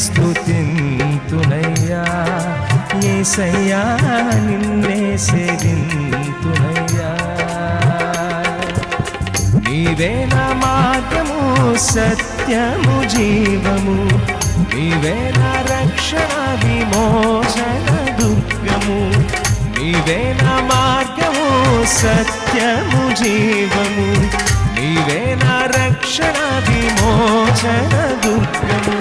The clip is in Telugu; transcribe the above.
స్తుతింతునయ్యా యేసయ్యా నిన్నే సేవింతునయ్యా నీవే నా మార్గము సత్యము జీవము నీవే నా రక్షణ విమోచన దుర్గము నీవే నా మార్గము సత్యము జీవము నీవే నా రక్షణ విమోచన దుర్గము